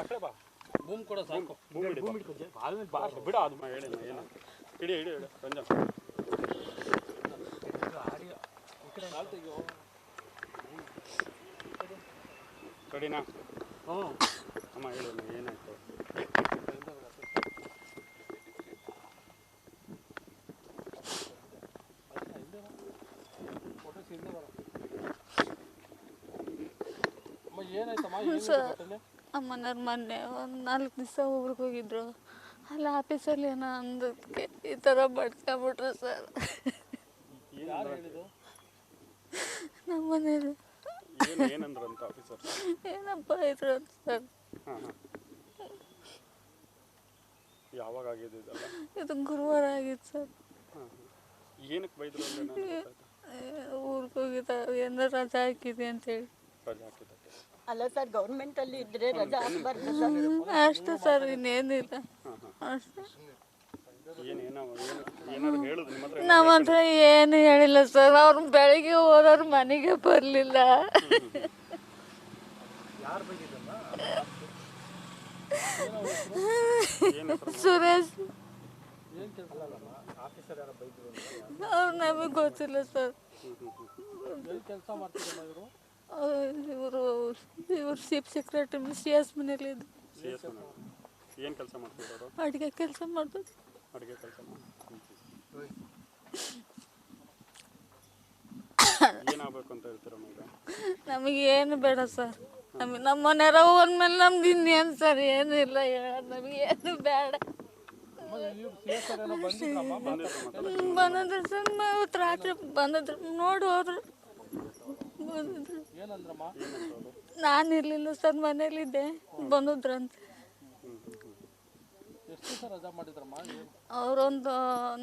ಕಡೆ ಬಾ. ಭೂಮಿ ಕೊಡ ಸಾಕು. ಭೂಮಿ ಬಾ ಬಿಡ ಅದು ಹೇಳಿ ಏನು ಇಡಿ ಇಡಿ ಇಡಿ ರಂಜನ್ ಕಡಿನಾ. ಹ್ಞೂ ಅಮ್ಮ ಹೇಳಿ ಏನಾಯ್ತು. ಅಮ್ಮನವ್ರು ಮೊನ್ನೆ ಒಂದು 4 ದಿವಸ ಊರಿಗೆ ಹೋಗಿದ್ರು. ಅಲ್ಲಿ ಆಫೀಸಲ್ಲಿ ಏನೋ ಅಂದಕ್ಕೆ ಈ ಥರ ಬಡ್ಕೊಂಬಿಟ್ರು ಸರ್. ನಮ್ಮ ಮನೇಲಿ ಏನಪ್ಪ ಇದ್ರು ಅಂತ ಸರ್. ಯಾವಾಗ ಆಗಿದೆ ಇದು ಗುರುವಾರ ಆಗಿತ್ತು ಸರ್. ಏನಕ್ಕೆ ಬೈದ್ರು? ಊರಿಗೆ ಹೋಗಿದ್ದ ಏನೋ ರಜಾ ಹಾಕಿದೆ ಅಂತೇಳಿ. ರಜಾ ಹಾಕಿದ್ದಕ್ಕೆ ಅಲ್ಲ ಸರ್, ಗೌರ್ಮೆಂಟಲ್ಲಿ ಇದ್ದರೆ ರಜಾ ಹಾಕಬಾರ್ದು ಅಷ್ಟೇ ಸರ್, ಇನ್ನೇನಿಲ್ಲ ಅಷ್ಟೇ. ನಮ್ಮ ಹತ್ರ ಏನು ಹೇಳಿಲ್ಲ ಸರ್. ಅವ್ರು ಬೆಳಿಗ್ಗೆ ಹೋದವ್ರು ಮನೆಗೆ ಬರಲಿಲ್ಲ. ಸುರೇಶ್ ಅವ್ರು ನಮಗೆ ಗೊತ್ತಿಲ್ಲ ಸರ್. ಇವರು ಚೀಫ್ ಸೆಕ್ರೆಟರಿ CS ಮನೇಲಿ ಇದ್ದು ಏನು ಕೆಲಸ ಮಾಡ್ತಿದ್ರು? ಅಡುಗೆ ಕೆಲಸ ಮಾಡ್ತಾರೆ. ಅಡುಗೆ ಕೆಲಸ ಏನಾಗಬೇಕು ಅಂತ ಹೇಳ್ತೀರ? ನಮಗೆ ಏನು ಬೇಡ ಸರ್. ನಮ್ಮ ಮನೆಯವ್ರ ಹೋದ್ಮೇಲೆ ನಮ್ದು ಇನ್ನೇನು ಸರ್, ಏನು ಇಲ್ಲ ಹೇಳೋದು. ನಮಗೆ ಏನು ಬೇಡ. ಬಂದಿದ್ರು ಸರ್, ಇವತ್ತು ರಾತ್ರಿ ಬಂದಿದ್ರು, ನೋಡಿ ಹೋದ್ರು. ಬಂದಿದ್ರು, ನಾನು ಇರಲಿಲ್ಲ ಸರ್, ಮನೇಲಿದ್ದೆ. ಬಂದಿದ್ರಂತೆ. ಅವರೊಂದು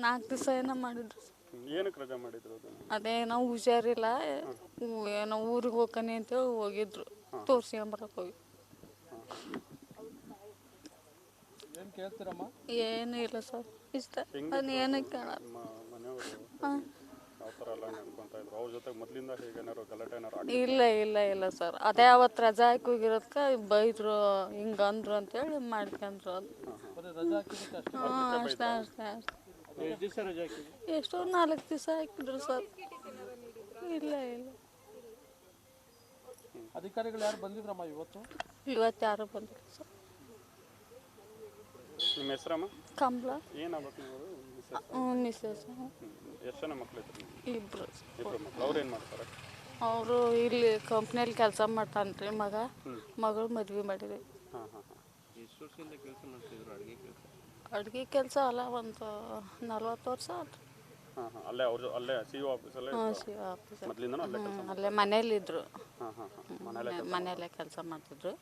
4 ದಿವಸ ಏನೋ ಮಾಡಿದ್ರು. ಏನಕ್ಕೆ ರಜಾ ಮಾಡಿದ್ರು? ಅದೇ ನಾವು ಹುಷಾರಿಲ್ಲ, ಏನೋ ಊರಿಗೆ ಹೋಗ್ತಾನೆ ಅಂತೇಳಿ ಹೋಗಿದ್ರು. ತೋರಿಸ್ಕೊಂಬರಕ್ಕೆ ಹೋಗಿ. ಏನು ಇಲ್ಲ ಸರ್, ಇಷ್ಟ ಅದನ್ನ ಏನಕ್ಕೆ ಕೇಳೋದು. ಇಲ್ಲ ಇಲ್ಲ ಇಲ್ಲ ಸರ್, ಅದೇ ಅವತ್ತು ರಜಾ ಹಾಕಿ ಹೋಗಿರೋದಕ್ಕೆ ಬೈದ್ರು, ಹಿಂಗಂದ್ರು ಅಂತೇಳಿ ಮಾಡ್ಕೊಂಡ್ರು. ಅದು ಅಷ್ಟೇ ಅಷ್ಟೇ ಅಷ್ಟೇ. ಎಷ್ಟೋ 4 ದಿವಸ ಹಾಕಿದ್ರು ಸರ್. ಇಲ್ಲ ಇಲ್ಲ, ಅಧಿಕಾರಿಗಳು ಯಾರು ಬಂದಿದ್ರಮ್ಮ ಇವತ್ತು? ಇವತ್ತು ಯಾರು ಬಂದಿಲ್ಲ ಸರ್. ನಿಮ್ಮ ಹೆಸರಮ್ಮ? ಕಂಬಳ. ಏನಾಗಬೇಕು ನೀವು? ಮಿಸ್ಸಸ್. ಎಷ್ಟು ಜನ ಮಕ್ಕಳಿದ್ರು? ಇಬ್ಬರು. ಅವ್ರು ಏನು ಮಾಡ್ತಾರೆ? ಅವರು ಇಲ್ಲಿ ಕಂಪ್ನಿಯಲ್ಲಿ ಕೆಲಸ ಮಾಡ್ತಾನ್ರಿ ಮಗ. ಮಗಳು ಮದುವೆ ಮಾಡಿದ್ವಿ. ಎಷ್ಟು ವರ್ಷದಿಂದ ಕೆಲಸ ಮಾಡ್ತಿದ್ರು ಅಡುಗೆ ಕೆಲಸ? ಅಡುಗೆ ಕೆಲಸ ಅಲ್ಲ, ಒಂದು 40 ವರ್ಷ ಆಯ್ತು. ಅಲ್ಲೇ ಅವರು ಅಲ್ಲೇ CO ಆಫೀಸಲ್ಲೇ? CO office. ಅಲ್ಲೇ ಮನೇಲಿದ್ರು. ಮನೆಯಲ್ಲೇ ಕೆಲಸ ಮಾಡ್ತಿದ್ರು.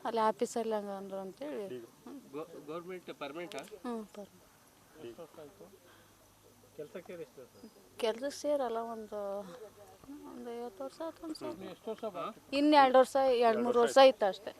ಅಲ್ಲಿ ಆಫೀಸಲ್ಲಿ ಹಂಗೆ ಅಂದ್ರು ಅಂತೇಳಿ. ಗೌರ್ಮೆಂಟ್ ಪರ್ಮನೆಂಟಾ? ಹ್ಞೂ ಪರ್ಮನೆಂಟ್. ಕೆಲಸ ಸೇರಲ್ಲ, ಒಂದು 50 ವರ್ಷ ಆಯ್ತು ಅನ್ಸುತ್ತೆ. ಇನ್ನು 2 ವರ್ಷ 2-3 ವರ್ಷ ಆಯ್ತು ಅಷ್ಟೇ.